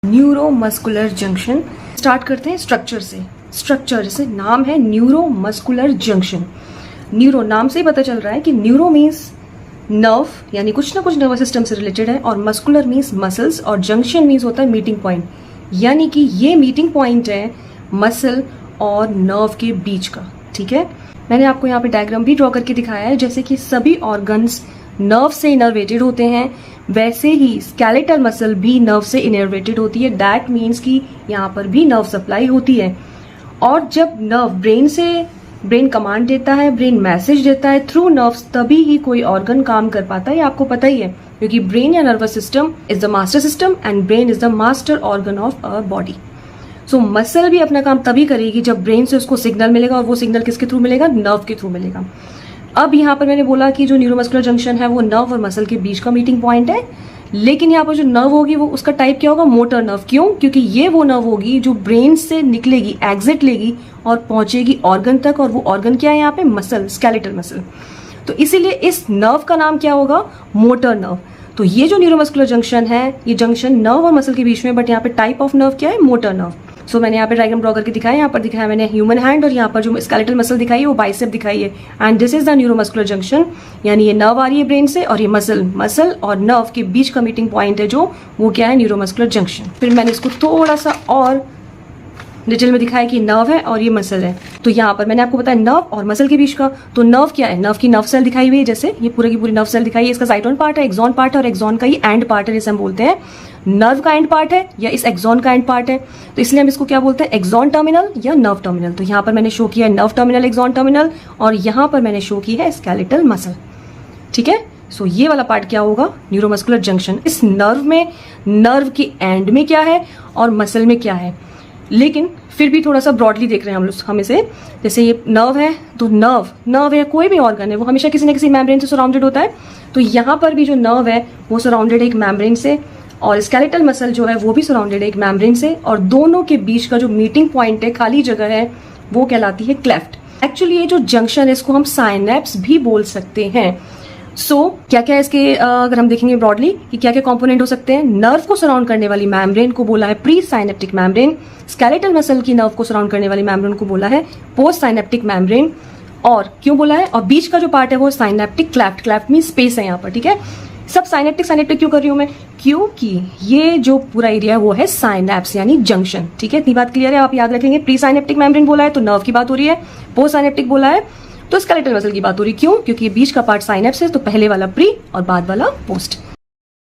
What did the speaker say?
Neuromuscular junction. Start करते हैं structure से। स्ट्रक्चर जैसे नाम है न्यूरोमस्कुलर जंक्शन। न्यूरो नाम से ही पता चल रहा है कि न्यूरो मीन्स नर्व, यानी कुछ ना कुछ नर्वस सिस्टम से रिलेटेड है, और मस्कुलर मीन्स मसल्स, और जंक्शन मीन्स होता है मीटिंग पॉइंट, यानी कि ये मीटिंग पॉइंट है मसल और नर्व के बीच का। ठीक है, मैंने आपको यहाँ पे डायग्राम भी ड्रॉ करके दिखाया है। जैसे कि सभी ऑर्गन्स नर्व से इनर्वेटेड होते हैं, वैसे ही स्केलेटल मसल भी नर्व से इनर्वेटेड होती है। दैट मीन्स कि यहाँ पर भी नर्व सप्लाई होती है। और जब नर्व ब्रेन कमांड देता है, ब्रेन मैसेज देता है थ्रू नर्व्स, तभी ही कोई ऑर्गन काम कर पाता है। ये आपको पता ही है, क्योंकि ब्रेन या nervous system is the master system and brain is the master organ of our body. So muscle भी अपना काम तभी करेगी जब ब्रेन से उसको सिग्नल मिलेगा, और वो सिग्नल किसके थ्रू मिलेगा? नर्व के थ्रू मिलेगा। अब यहाँ पर मैंने बोला कि जो न्यूरोमस्कुलर जंक्शन है वो नर्व और मसल के बीच का मीटिंग पॉइंट है, लेकिन यहाँ पर जो नर्व होगी वो उसका टाइप क्या होगा? Motor nerve. क्यों? क्योंकि ये वो नर्व होगी जो ब्रेन से निकलेगी, एग्जिट लेगी और पहुंचेगी ऑर्गन तक, और वो ऑर्गन क्या है यहाँ पे? Muscle, skeletal muscle. तो इसीलिए इस नर्व का नाम क्या होगा? Motor nerve. तो ये जो न्यूरोमस्कुलर जंक्शन है, ये जंक्शन नर्व और मसल के बीच में, बट यहाँ पे टाइप ऑफ नर्व क्या है? Motor nerve. सो मैंने यहाँ पे डायग्राम ड्रॉ करके दिखाया, यहाँ पर दिखाया मैंने ह्यूमन हैंड, और यहाँ पर जो स्केलेटल मसल दिखाई है वो बाइसेप दिखाई है। And this is the neuromuscular junction, यानी ये नर्व आ रही है ब्रेन से, और ये मसल और नर्व के बीच का मीटिंग पॉइंट है जो वो क्या है? Neuromuscular junction. फिर मैंने इसको थोड़ा सा और डिटेल में दिखाया कि नर्व है और ये मसल है। तो यहाँ पर मैंने आपको बताया नर्व और मसल के बीच का। तो नर्व क्या है? नर्व की नर्व सेल दिखाई हुई है, जैसे ये पूरी की पूरी नर्व सेल दिखाई है। इसका जाइटोन पार्ट है, एक्सॉन पार्ट है, और एक्सॉन का ही एंड पार्ट है, जैसे हम बोलते हैं नर्व का एंड पार्ट है या इस एक्सॉन का एंड पार्ट है। तो इसलिए हम इसको क्या बोलते हैं? एक्सॉन टर्मिनल या नर्व टर्मिनल। तो यहाँ पर मैंने शो किया है नर्व टर्मिनल, एक्सॉन टर्मिनल, और यहाँ पर मैंने शो की है स्केलेटल मसल। ठीक है, सो ये वाला पार्ट क्या होगा? Neuromuscular junction. इस नर्व में, नर्व के एंड में क्या है और मसल में क्या है, लेकिन फिर भी थोड़ा सा ब्रॉडली देख रहे हैं हम इसे। जैसे ये नर्व है, तो नर्व है, कोई भी ऑर्गन है, वो हमेशा किसी न किसी मेम्ब्रेन से सराउंडेड होता है। तो यहाँ पर भी जो नर्व है वो सराउंडेड है एक मेम्ब्रेन से, और स्केलेटल मसल जो है वो भी सराउंडेड है एक मेम्ब्रेन से, और दोनों के बीच का जो मीटिंग पॉइंट है, खाली जगह है, वो कहलाती है क्लेफ्ट। एक्चुअली ये जो जंक्शन है इसको हम साइनेप्स भी बोल सकते हैं। क्या क्या है इसके, अगर हम देखेंगे ब्रॉडली कि क्या क्या कंपोनेंट हो सकते हैं। नर्व को सराउंड करने वाली मेम्ब्रेन को बोला है pre synaptic membrane. Skeletal muscle की नर्व को सराउंड करने वाली मेम्ब्रेन को बोला है पोस्ट साइनेप्टिक मेम्ब्रेन। और क्यों बोला है? और बीच का जो पार्ट है वो synaptic cleft. Cleft mean space है यहाँ पर। ठीक है, सब साइनेप्टिक क्यों कर रही हूँ मैं? क्योंकि ये जो पूरा एरिया है वो है साइनेप्स, यानी जंक्शन। ठीक है, इतनी बात क्लियर है? आप याद रखेंगे, प्री साइनेप्टिक मेम्ब्रेन बोला है तो नर्व की बात हो रही है, पोस्ट साइनेप्टिक बोला है तो स्केलेटल मसल की बात हो रही है। क्यों? क्योंकि ये बीच का पार्ट साइनेप्स है, तो पहले वाला प्री और बाद वाला पोस्ट।